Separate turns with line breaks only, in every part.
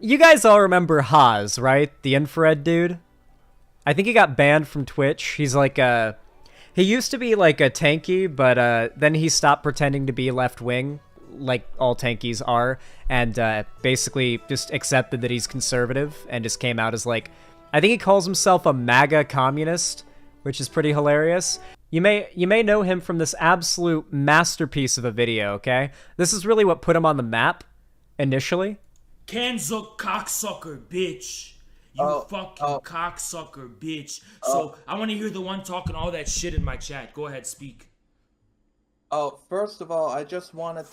You guys all remember Haz, right? The infrared dude? I think he got banned from Twitch. He's like a... He used to be like a tankie, but then he stopped pretending to be left-wing, like all tankies are, and basically just accepted that he's conservative and just came out as like... I think he calls himself a MAGA communist, which is pretty hilarious. You may know him from this absolute masterpiece of a video, okay? This is really what put him on the map, initially.
Kenzo cocksucker, bitch. You fucking cocksucker, bitch. So, I want to hear the one talking all that shit in my chat. Go ahead, speak.
Oh, first of all, I just wanted to...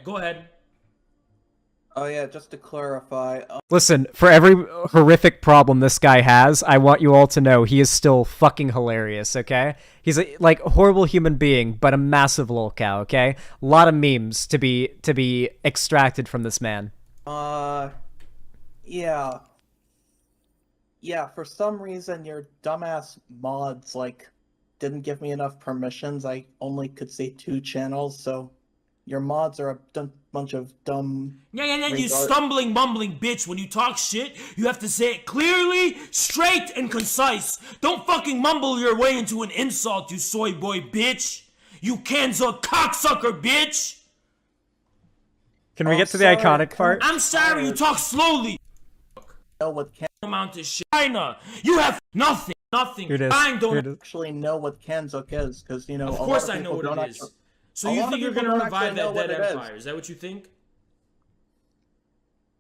Go ahead.
Oh yeah, just to clarify...
Listen, for every horrific problem this guy has, I want you all to know he is still fucking hilarious, okay? He's a, like, horrible human being, but a massive lolcow, okay? A lot of memes to be extracted from this man.
Yeah. Yeah, for some reason your dumbass mods, like, didn't give me enough permissions. I only could see 2 channels, so... Your mods are a bunch of dumb...
Yeah, you stumbling, mumbling bitch. When you talk shit, you have to say it clearly, straight, and concise. Don't fucking mumble your way into an insult, you soy boy bitch. You Kenzo cocksucker bitch.
Can we get to the iconic part?
I'm sorry, you talk slowly.
Know what
Amount of shit. China, you have nothing.
Here it is.
I don't
actually know what Kanzuk is, because, you know...
Of course I know what it is. So you think you're gonna revive that dead empire? Is that what you think?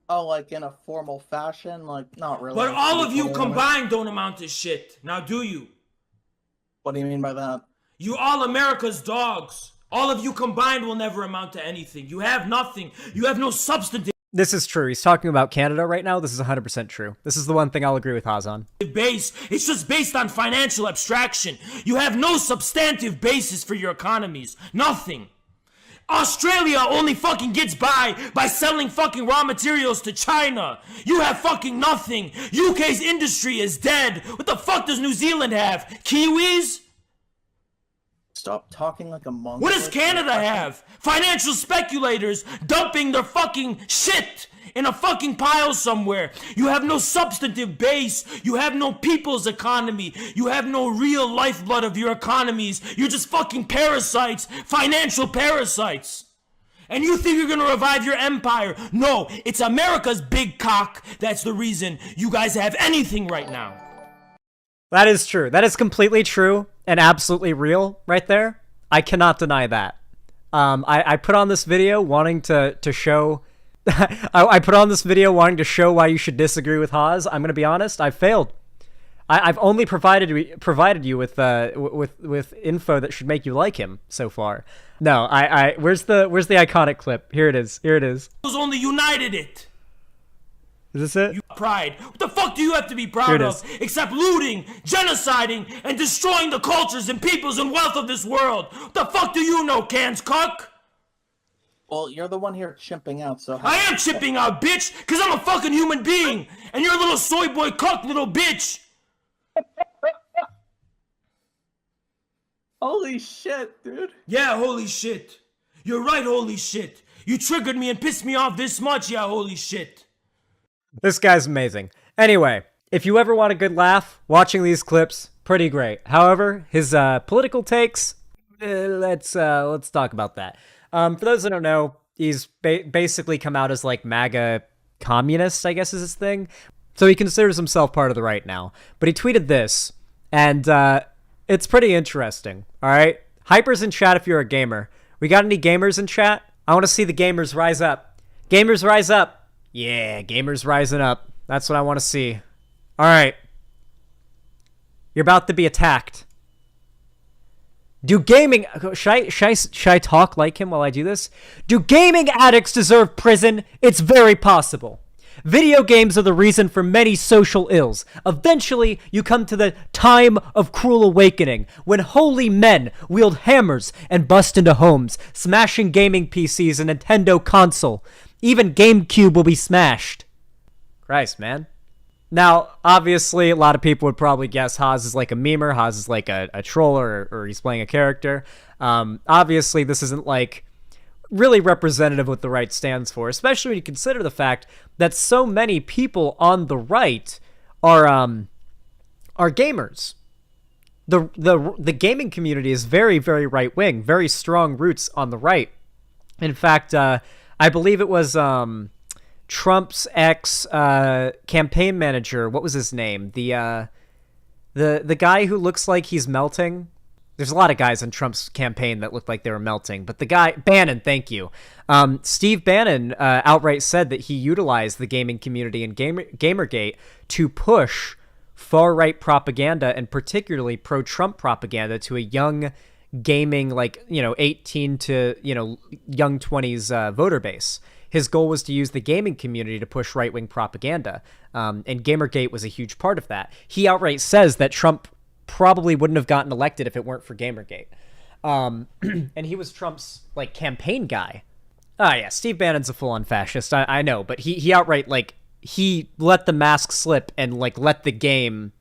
Oh, like in a formal fashion? Like, not really.
But all of you combined don't amount to shit. Now do you?
What do you mean by that?
You all America's dogs. All of you combined will never amount to anything. You have nothing. You have no substantive
This is true. He's talking about Canada right now. This is 100% true. This is the one thing I'll agree with Haz on.
base. It's just based on financial abstraction. You have no substantive basis for your economies. Nothing. Australia only fucking gets by selling fucking raw materials to China. You have fucking nothing. UK's industry is dead. What the fuck does New Zealand have? Kiwis?
Stop talking like a monk.
What does Canada have? Financial speculators dumping their fucking shit in a fucking pile somewhere. You have no substantive base. You have no people's economy. You have no real lifeblood of your economies. You're just fucking parasites. Financial parasites. And you think you're gonna revive your empire. No, it's America's big cock that's the reason you guys have anything right now.
That is true. That is completely true and absolutely real right there. I cannot deny that. I put on this video wanting to show... I put on this video wanting to show why you should disagree with Haz. I'm going to be honest, I failed. I've only provided you with info that should make you like him so far. No, where's the iconic clip? Here it is. Here it is.
Only united it.
Is this it?
You pride. What the fuck do you have to be proud of? Except looting, genociding, and destroying the cultures and peoples and wealth of this world. What the fuck do you know, Cans cuck?
Well, you're the one here chimping out, so...
I am chipping out, bitch, because I'm a fucking human being, and you're a little soy boy cuck, little bitch.
Holy shit, dude.
Yeah, holy shit. You're right, holy shit. You triggered me and pissed me off this much, yeah, holy shit.
This guy's amazing. Anyway, if you ever want a good laugh, watching these clips, pretty great. However, his political takes, let's talk about that. For those that don't know, he's basically come out as like MAGA communist, I guess is his thing. So he considers himself part of the right now. But he tweeted this, and it's pretty interesting, all right? Hyper's in chat if you're a gamer. We got any gamers in chat? I want to see the gamers rise up. Gamers rise up. Yeah, gamers rising up. That's what I want to see. All right. You're about to be attacked. Do gaming... Should I talk like him while I do this? Do gaming addicts deserve prison? It's very possible. Video games are the reason for many social ills. Eventually, you come to the time of cruel awakening, when holy men wield hammers and bust into homes, smashing gaming PCs and Nintendo console. Even GameCube will be smashed. Christ, man. Now, obviously, a lot of people would probably guess Haz is like a memer, Haz is like a troller, or he's playing a character. Obviously, this isn't like... really representative of what the right stands for, especially when you consider the fact that so many people on the right are gamers. The gaming community is very, very right wing, very strong roots on the right. In fact, I believe it was Trump's ex campaign manager. What was his name? The guy who looks like he's melting. There's a lot of guys in Trump's campaign that looked like they were melting, but the guy, Bannon, thank you. Steve Bannon outright said that he utilized the gaming community and Gamergate to push far-right propaganda, and particularly pro-Trump propaganda, to a young gaming, 18 to, young 20s voter base. His goal was to use the gaming community to push right-wing propaganda, and Gamergate was a huge part of that. He outright says that Trump probably wouldn't have gotten elected if it weren't for Gamergate. And he was Trump's, campaign guy. Ah, yeah, Steve Bannon's a full-on fascist, I know, but he outright, he let the mask slip and, let the game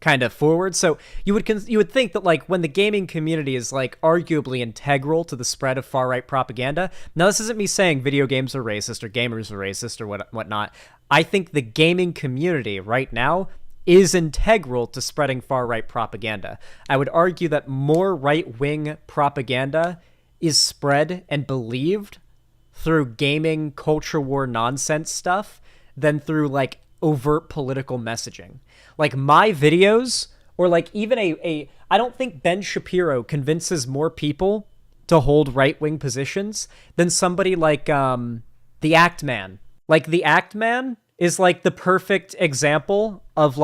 kind of forward. So you would think that, when the gaming community is, arguably integral to the spread of far-right propaganda. Now, this isn't me saying video games are racist or gamers are racist or whatnot. I think the gaming community right now is integral to spreading far-right propaganda. I would argue that more right-wing propaganda is spread and believed through gaming culture war nonsense stuff than through, overt political messaging. My videos, or, even I don't think Ben Shapiro convinces more people to hold right-wing positions than somebody like, the Act Man. The Act Man is the perfect example of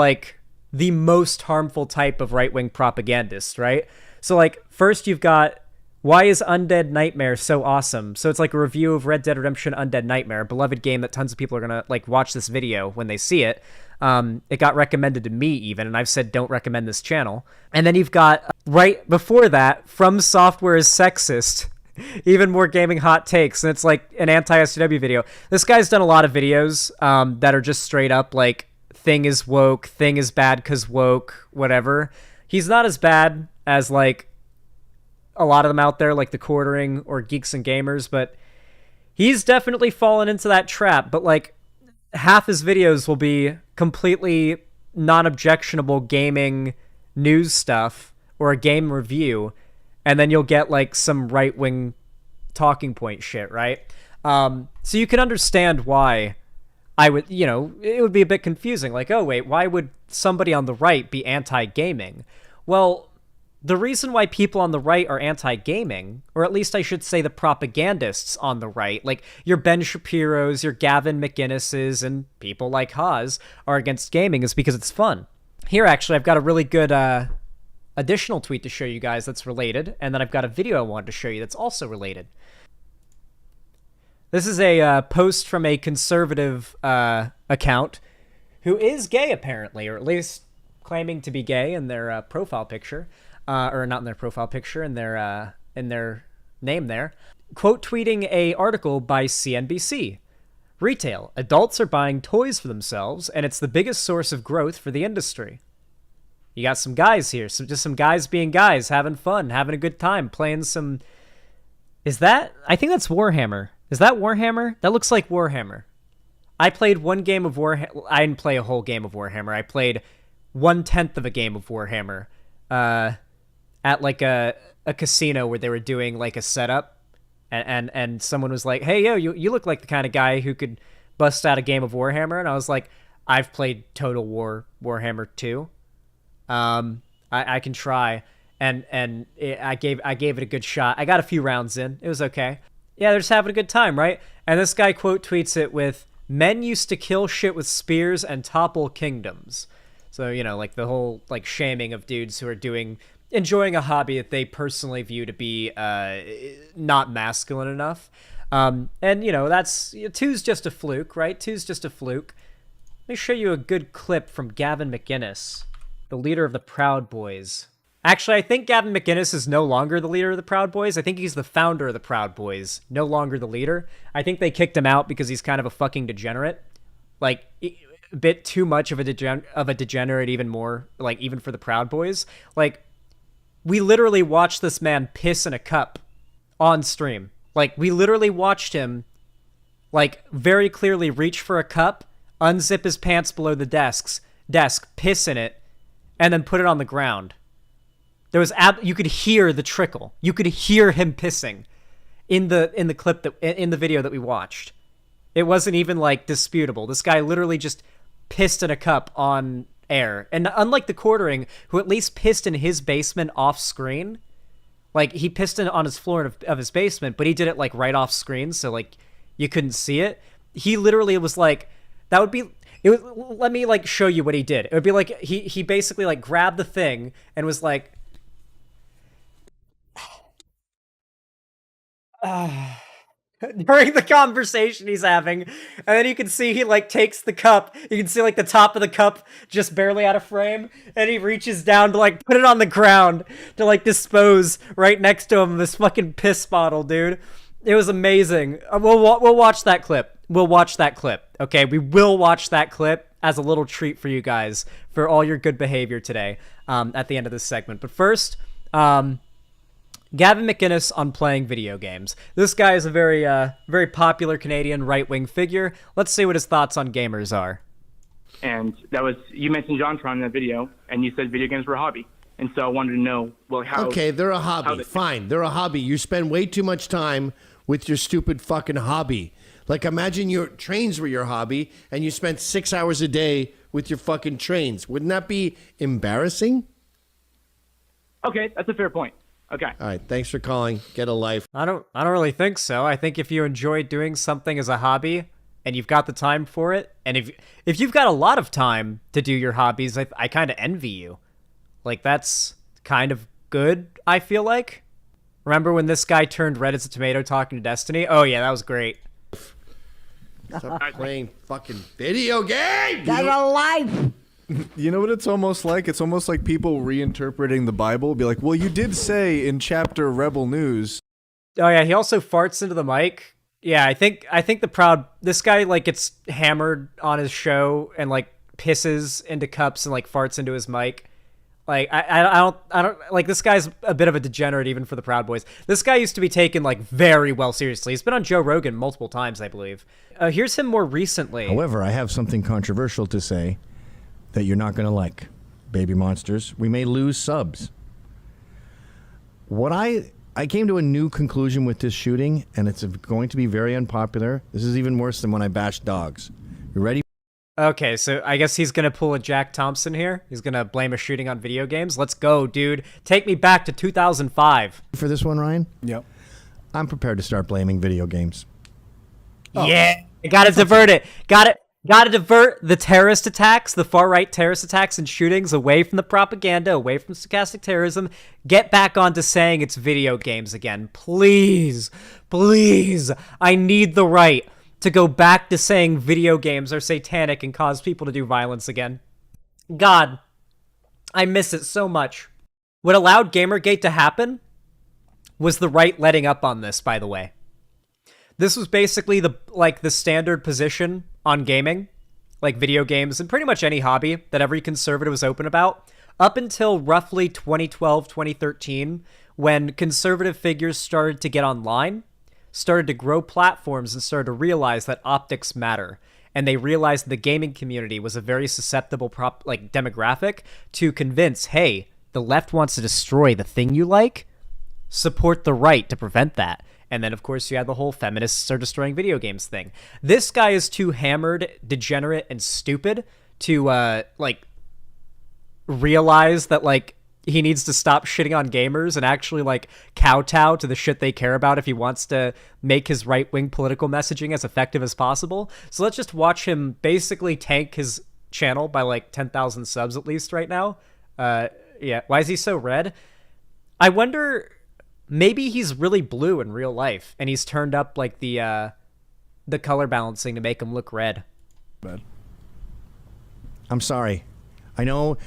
the most harmful type of right-wing propagandist, right? So first you've got Why is Undead Nightmare so awesome? So it's a review of Red Dead Redemption Undead Nightmare, a beloved game that tons of people are gonna watch this video when they see it. It got recommended to me even, and I've said don't recommend this channel. And then you've got right before that, From Software is Sexist. Even more gaming hot takes, and it's an anti-SJW video. This guy's done a lot of videos that are just straight up thing is woke, thing is bad cause woke, whatever. He's not as bad as a lot of them out there, the Quartering or Geeks and Gamers, but he's definitely fallen into that trap. But half his videos will be completely non-objectionable gaming news stuff or a game review, and then you'll get some right-wing talking point shit, right? So you can understand why I would, it would be a bit confusing. Oh, wait, why would somebody on the right be anti-gaming? Well, the reason why people on the right are anti-gaming, or at least I should say the propagandists on the right, your Ben Shapiro's, your Gavin McInnes's, and people like Haz are against gaming, is because it's fun. Here, actually, I've got a really good additional tweet to show you guys that's related, and then I've got a video I wanted to show you that's also related. This is a post from a conservative account who is gay, apparently, or at least claiming to be gay in their profile picture, or not in their profile picture, in their name there. Quote tweeting a article by CNBC. Retail. Adults are buying toys for themselves, and it's the biggest source of growth for the industry. You got some guys here, just some guys being guys, having fun, having a good time, playing some... Is that... I think that's Warhammer. Is that Warhammer? That looks like Warhammer. I played one game of Warhammer. I didn't play a whole game of Warhammer. I played 1/10 of a game of Warhammer at a casino where they were doing a setup, and someone was like, hey, yo, you look like the kind of guy who could bust out a game of Warhammer. And I was like, I've played Total War Warhammer 2. I can try. I gave it a good shot. I got a few rounds in. It was okay. Yeah, they're just having a good time, right? And this guy quote tweets it with, men used to kill shit with spears and topple kingdoms. So, the whole, shaming of dudes who are enjoying a hobby that they personally view to be not masculine enough. And, that's, two's just a fluke, right? Two's just a fluke. Let me show you a good clip from Gavin McInnes, the leader of the Proud Boys. Actually, I think Gavin McInnes is no longer the leader of the Proud Boys. I think he's the founder of the Proud Boys, no longer the leader. I think they kicked him out because he's kind of a fucking degenerate. A bit too much of a degenerate, even more, even for the Proud Boys. We literally watched this man piss in a cup on stream. Like, we literally watched him, like, very clearly reach for a cup, unzip his pants below the desk, piss in it, and then put it on the ground. There was you could hear the trickle. You could hear him pissing in the clip in the video that we watched. It wasn't even like disputable. This guy literally just pissed in a cup on air. And unlike the Quartering, who at least pissed in his basement off screen, like he pissed on his floor of his basement, but he did it like right off screen, so like you couldn't see it. He literally was like, that would be. Let me like show you what he did. It would be like he basically like grabbed the thing and was like. During the conversation he's having, and then you can see he like takes the cup, you can see like the top of the cup just barely out of frame, and he reaches down to like put it on the ground to like dispose right next to him this fucking piss bottle, dude. It was amazing. We'll watch that clip. We'll watch that clip. Okay, we will watch that clip as a little treat for you guys for all your good behavior today at the end of this segment. But first, Gavin McInnes on playing video games. This guy is a very popular Canadian right-wing figure. Let's see what his thoughts on gamers are.
And that was, you mentioned JonTron in that video, and you said video games were a hobby. And so I wanted to know, well, how...
Okay, they're a hobby. Fine, they're a hobby. You spend way too much time with your stupid fucking hobby. Like, imagine your trains were your hobby, and you spent 6 hours a day with your fucking trains. Wouldn't that be embarrassing?
Okay, that's a fair point. Okay.
All right, thanks for calling. Get a life.
I don't really think so. I think if you enjoy doing something as a hobby and you've got the time for it, and if you've got a lot of time to do your hobbies, I kind of envy you. Like, that's kind of good, I feel like. Remember when this guy turned red as a tomato talking to Destiny? Oh yeah, that was great.
Stop playing fucking video games!
Get a life!
You know what it's almost like? It's almost like people reinterpreting the Bible. Be like, well, you did say in chapter Rebel News.
Oh yeah, he also farts into the mic. Yeah, I think this guy like gets hammered on his show and like pisses into cups and like farts into his mic. Like I don't like, this guy's a bit of a degenerate even for the Proud Boys. This guy used to be taken like very well seriously. He's been on Joe Rogan multiple times, I believe. Here's him more recently.
However, I have something controversial to say that you're not going to like. Baby monsters, we may lose subs. What I came to a new conclusion with this shooting, and it's going to be very unpopular. This is even worse than when I bashed dogs. You ready?
Okay, so I guess he's gonna pull a Jack Thompson here. He's gonna blame a shooting on video games. Let's go, dude. Take me back to 2005.
For this one, Ryan?
Yep.
I'm prepared to start blaming video games.
Oh. Yeah, gotta divert it. Gotta divert the terrorist attacks, the far-right terrorist attacks and shootings away from the propaganda, away from stochastic terrorism. Get back onto saying it's video games again. Please, please. I need the right to go back to saying video games are satanic and cause people to do violence again. God, I miss it so much. What allowed Gamergate to happen was the right letting up on this, by the way. This was basically the standard position on gaming, like video games and pretty much any hobby that every conservative was open about, up until roughly 2012, 2013, when conservative figures started to get online, started to grow platforms, and started to realize that optics matter. And they realized the gaming community was a very susceptible demographic to convince, hey, the left wants to destroy the thing you like, support the right to prevent that. And then, of course, you had the whole feminists are destroying video games thing. This guy is too hammered, degenerate, and stupid to, realize that, he needs to stop shitting on gamers and actually, kowtow to the shit they care about if he wants to make his right-wing political messaging as effective as possible. So let's just watch him basically tank his channel by, 10,000 subs at least right now. Yeah. Why is he so red? I wonder... Maybe he's really blue in real life, and he's turned up the color balancing to make him look red.
I'm sorry. I know.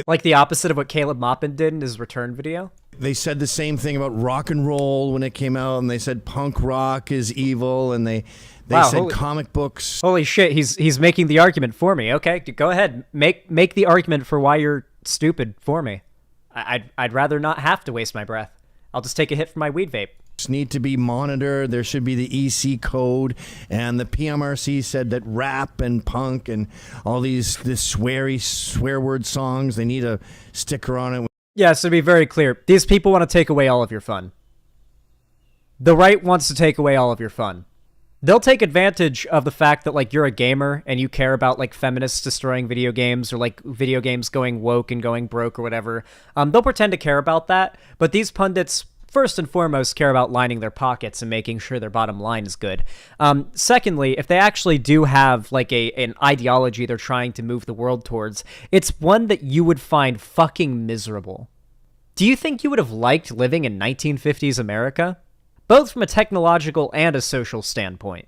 Like the opposite of what Caleb Maupin did in his return video.
They said the same thing about rock and roll when it came out, and they said punk rock is evil, and they said comic books.
Holy shit! He's making the argument for me. Okay, go ahead. Make the argument for why you're stupid for me. I'd rather not have to waste my breath. I'll just take a hit from my weed vape.
need to be monitored. There should be the EC code, and the PMRC said that rap and punk and all this swear word songs, they need a sticker on it.
Yeah, so to be very clear, these people want to take away all of your fun. The right wants to take away all of your fun. They'll take advantage of the fact that, like, you're a gamer and you care about, like, feminists destroying video games or, like, video games going woke and going broke or whatever. They'll pretend to care about that, but these pundits, first and foremost, care about lining their pockets and making sure their bottom line is good. Secondly, if they actually do have, like, an ideology they're trying to move the world towards, it's one that you would find fucking miserable. Do you think you would have liked living in 1950s America? Both from a technological and a social standpoint.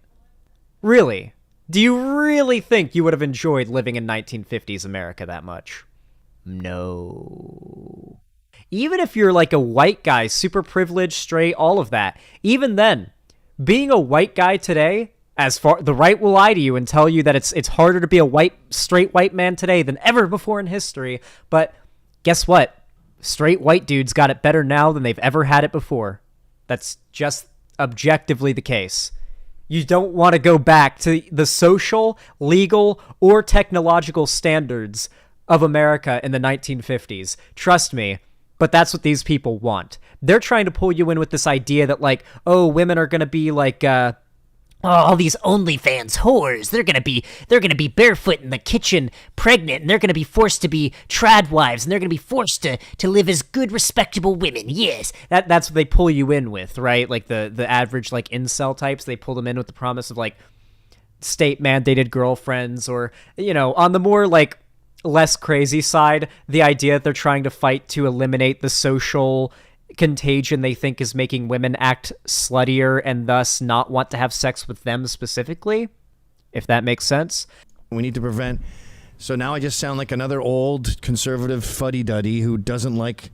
Really? Do you really think you would have enjoyed living in 1950s America that much? No. Even if you're like a white guy, super privileged, straight, all of that, even then, being a white guy today, the right will lie to you and tell you that it's harder to be a straight white man today than ever before in history, but guess what? Straight white dudes got it better now than they've ever had it before. That's just objectively the case. You don't want to go back to the social, legal, or technological standards of America in the 1950s. Trust me, but that's what these people want. They're trying to pull you in with this idea that, like, oh, women are going to be like, all these OnlyFans whores. They're gonna be barefoot in the kitchen, pregnant, and they're gonna be forced to be trad wives, and they're gonna be forced to live as good, respectable women. Yes, that's what they pull you in with, right? Like the average like incel types, they pull them in with the promise of like state mandated girlfriends, or on the more like less crazy side, the idea that they're trying to fight to eliminate the social contagion they think is making women act sluttier and thus not want to have sex with them specifically, if that makes sense.
We need to prevent. So now I just sound like another old conservative fuddy-duddy who doesn't like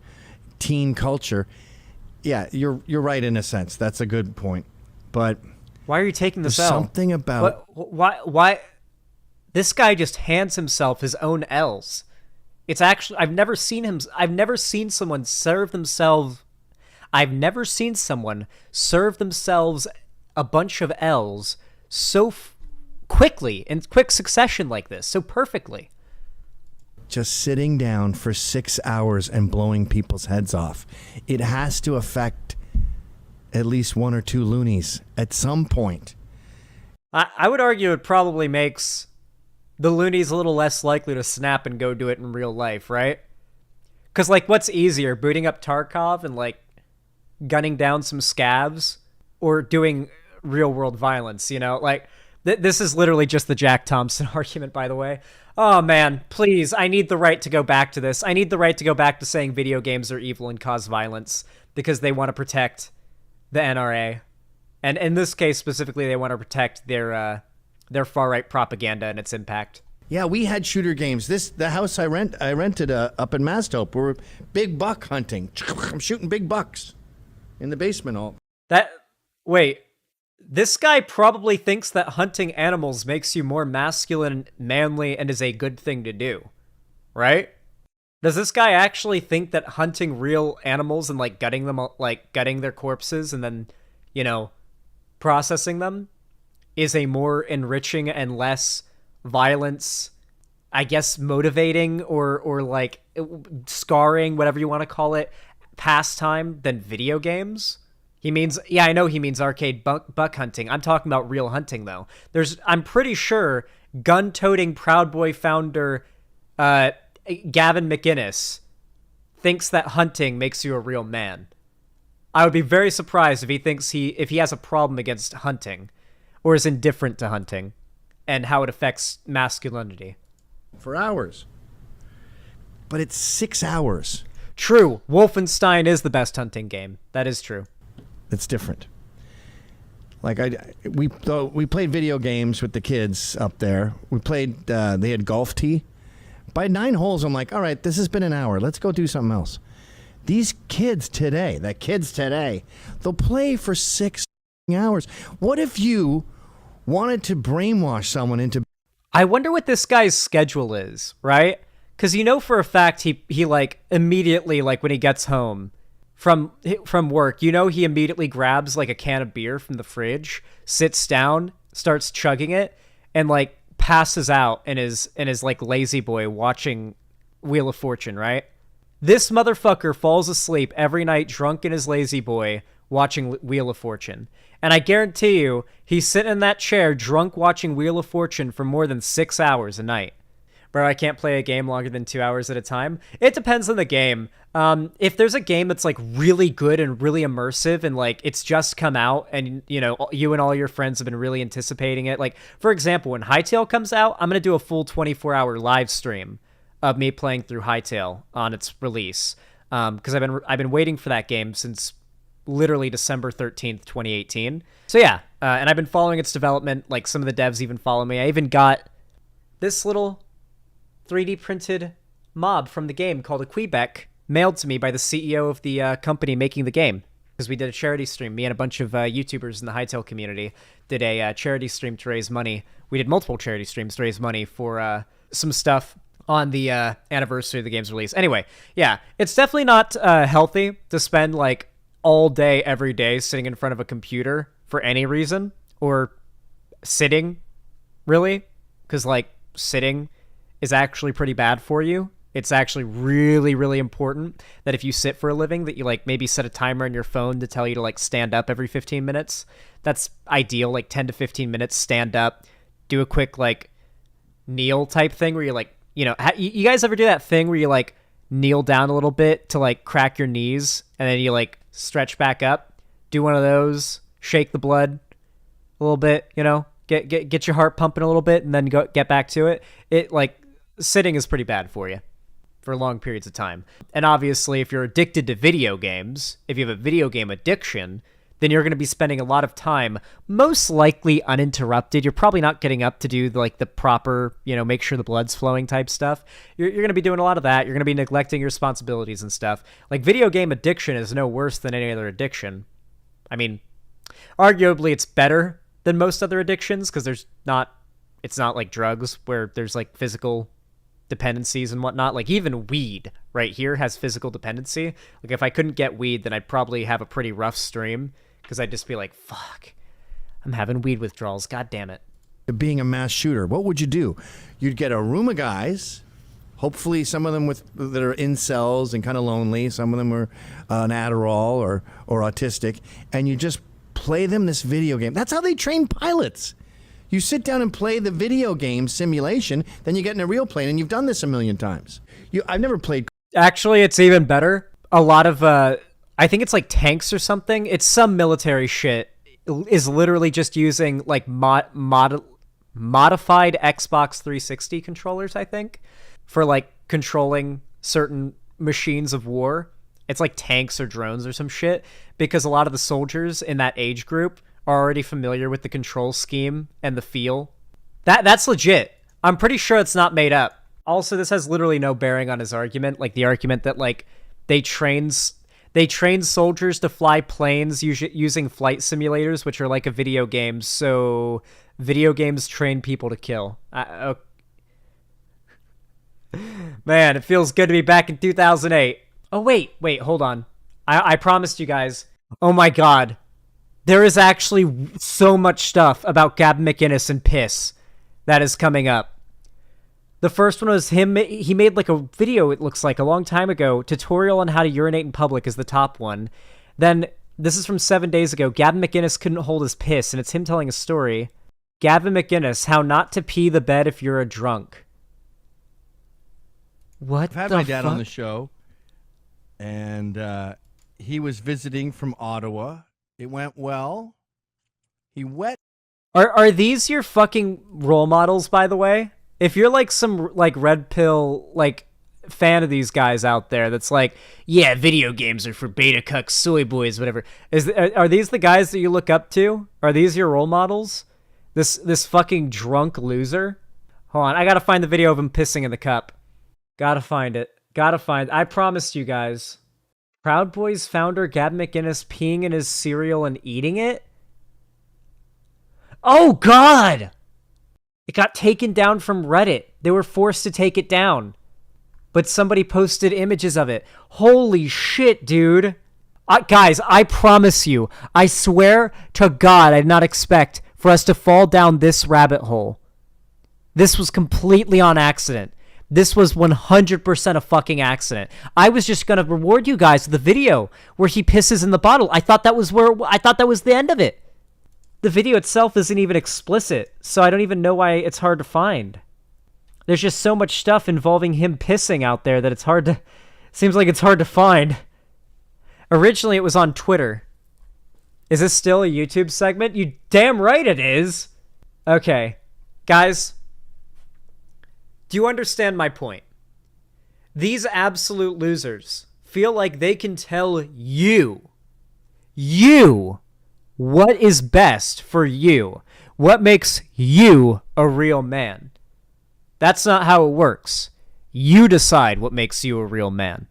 teen culture. Yeah, you're right in a sense. That's a good point. But
why are you taking this
L?
Something
about
why this guy just hands himself his own L's. It's actually I've never seen someone serve themselves a bunch of L's so quickly, in quick succession like this, so perfectly.
Just sitting down for 6 hours and blowing people's heads off. It has to affect at least one or two loonies at some point.
I would argue it probably makes the loonies a little less likely to snap and go do it in real life, right? Because, like, what's easier, booting up Tarkov and, like, gunning down some scabs, or doing real-world violence, Like, this is literally just the Jack Thompson argument, by the way. Oh, man, please, I need the right to go back to this. I need the right to go back to saying video games are evil and cause violence because they want to protect the NRA. And in this case, specifically, they want to protect their far-right propaganda and its impact.
Yeah, we had shooter games. The house I rented up in Mastope, we're big buck hunting. I'm shooting big bucks in the basement.
Wait, this guy probably thinks that hunting animals makes you more masculine, manly, and is a good thing to do, right? Does this guy actually think that hunting real animals and like gutting their corpses and then, processing them is a more enriching and less violence, I guess, motivating or like scarring, whatever you want to call it, pastime than video games? I know he means arcade buck hunting. I'm talking about real hunting, though. I'm pretty sure gun-toting Proud Boy founder Gavin McInnes thinks that hunting makes you a real man. I would be very surprised if he has a problem against hunting or is indifferent to hunting and how it affects masculinity.
For hours. But it's 6 hours.
True. Wolfenstein is the best hunting game. That is true.
It's different. Like we played video games with the kids up there. We played. They had golf tee. By 9 holes, I'm like, all right, this has been an hour. Let's go do something else. These kids today, they'll play for 6 hours. What if you wanted to brainwash someone into?
I wonder what this guy's schedule is, right? Because for a fact he like immediately, like when he gets home, from work, you know, he immediately grabs like a can of beer from the fridge, sits down, starts chugging it, and like passes out in his like lazy boy watching Wheel of Fortune, right? This motherfucker falls asleep every night drunk in his lazy boy watching Wheel of Fortune. And I guarantee you, he's sitting in that chair drunk watching Wheel of Fortune for more than 6 hours a night. Bro, I can't play a game longer than 2 hours at a time. It depends on the game. If there's a game that's like really good and really immersive and like it's just come out and you know you and all your friends have been really anticipating it, like for example when Hytale comes out, I'm gonna do a full 24-hour live stream of me playing through Hytale on its release, because I've been waiting for that game since literally December 13th 2018. So yeah, and I've been following its development. Like some of the devs even follow me. I even got this little 3D printed mob from the game called a Quebec mailed to me by the CEO of the company making the game, because we did a charity stream. Me and a bunch of YouTubers in the Hytale community did a charity stream to raise money. We did multiple charity streams to raise money for some stuff on the anniversary of the game's release. Anyway, yeah, it's definitely not healthy to spend like all day every day sitting in front of a computer for any reason, or sitting, really, because like sitting is actually pretty bad for you. It's actually really, really important that if you sit for a living that you like maybe set a timer on your phone to tell you to like stand up every 15 minutes. That's ideal, like 10 to 15 minutes, stand up, do a quick like kneel type thing where you're like, you know, you guys ever do that thing where you like kneel down a little bit to like crack your knees and then you like stretch back up? Do one of those, shake the blood a little bit, you know, get your heart pumping a little bit and then get back to it. It like sitting is pretty bad for you for long periods of time. And obviously if you're addicted to video games, if you have a video game addiction, then you're going to be spending a lot of time, most likely uninterrupted. You're probably not getting up to do like the proper, you know, make sure the blood's flowing type stuff. You're going to be doing a lot of that. You're going to be neglecting your responsibilities and stuff. Like video game addiction is no worse than any other addiction. I mean, arguably it's better than most other addictions because it's not like drugs where there's like physical dependencies and whatnot. Like even weed right here has physical dependency. Like if I couldn't get weed, then I'd probably have a pretty rough stream because I'd just be like, fuck, I'm having weed withdrawals. God damn it.
Being a mass shooter, what would you do? You'd get a room of guys, hopefully some of them that are incels and kind of lonely. Some of them are an Adderall or autistic, and you just play them this video game. That's how they train pilots. You sit down and play the video game simulation, then you get in a real plane, and you've done this a million times. I've never played.
Actually, it's even better. A lot of, I think it's like tanks or something. It's some military shit. Is literally just using like modified Xbox 360 controllers, I think, for like controlling certain machines of war. It's like tanks or drones or some shit, because a lot of the soldiers in that age group are already familiar with the control scheme and the feel. That's legit. I'm pretty sure it's not made up. Also, this has literally no bearing on his argument, like the argument that like they train soldiers to fly planes using flight simulators, which are like a video game. So video games train people to kill. Man, it feels good to be back in 2008. Oh, wait, hold on. I promised you guys. Oh my God. There is actually so much stuff about Gavin McInnes and piss that is coming up. The first one was him. He made like a video, it looks like, a long time ago. Tutorial on how to urinate in public is the top one. Then, this is from 7 days ago. Gavin McInnes couldn't hold his piss, and it's him telling a story. Gavin McInnes, how not to pee the bed if you're a drunk. What the
I've had my dad
fuck?
on the show, and he was visiting from Ottawa. It went well. He wet.
Are these your fucking role models, by the way? If you're like some like red pill like fan of these guys out there that's like, yeah, video games are for beta cucks, soy boys, whatever. Are these the guys that you look up to? Are these your role models? This fucking drunk loser? Hold on, I gotta find the video of him pissing in the cup. Gotta find it. I promised you guys. Proud Boys founder Gavin McInnes peeing in his cereal and eating it? Oh, God! It got taken down from Reddit. They were forced to take it down. But somebody posted images of it. Holy shit, dude. Guys, I promise you, I swear to God, I did not expect for us to fall down this rabbit hole. This was completely on accident. This was 100% a fucking accident. I was just going to reward you guys with the video where he pisses in the bottle. I thought that was the end of it. The video itself isn't even explicit, so I don't even know why it's hard to find. There's just so much stuff involving him pissing out there that seems like it's hard to find. Originally, it was on Twitter. Is this still a YouTube segment? You damn right it is. Okay. Guys, do you understand my point? These absolute losers feel like they can tell you, what is best for you, what makes you a real man. That's not how it works. You decide what makes you a real man.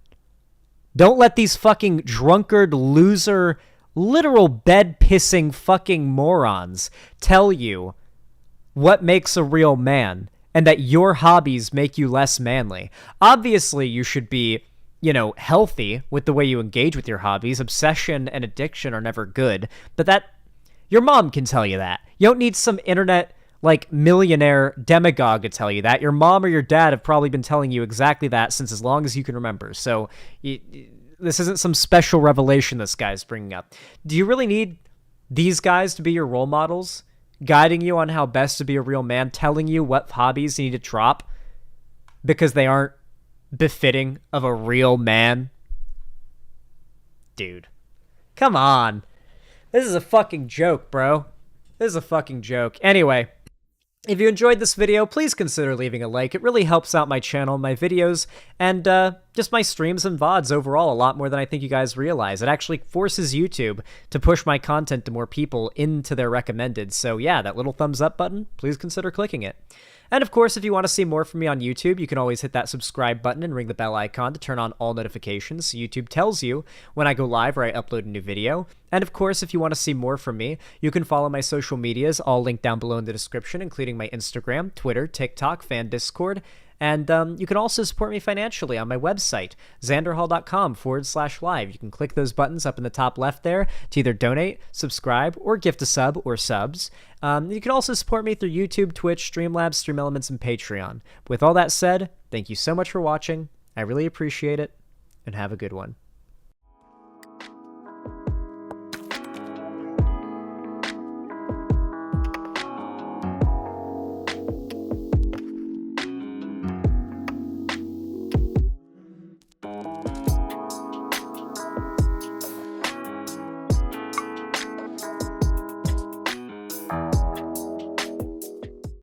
Don't let these fucking drunkard, loser, literal bed-pissing fucking morons tell you what makes a real man and that your hobbies make you less manly. Obviously, you should be, healthy with the way you engage with your hobbies. Obsession and addiction are never good. But your mom can tell you that. You don't need some internet, millionaire demagogue to tell you that. Your mom or your dad have probably been telling you exactly that since as long as you can remember. So this isn't some special revelation this guy's bringing up. Do you really need these guys to be your role models, guiding you on how best to be a real man, telling you what hobbies you need to drop because they aren't befitting of a real man? Dude, come on. This is a fucking joke, bro. This is a fucking joke. Anyway, if you enjoyed this video, please consider leaving a like. It really helps out my channel, my videos, and just my streams and VODs overall a lot more than I think you guys realize. It actually forces YouTube to push my content to more people into their recommended. So yeah, that little thumbs up button, please consider clicking it. And of course, if you want to see more from me on YouTube, you can always hit that subscribe button and ring the bell icon to turn on all notifications so YouTube tells you when I go live or I upload a new video. And of course, if you want to see more from me, you can follow my social medias, all linked down below in the description, including my Instagram, Twitter, TikTok, fan Discord. And you can also support me financially on my website, xanderhall.com/live. You can click those buttons up in the top left there to either donate, subscribe, or gift a sub or subs. You can also support me through YouTube, Twitch, Streamlabs, Stream Elements, and Patreon. With all that said, thank you so much for watching. I really appreciate it, and have a good one.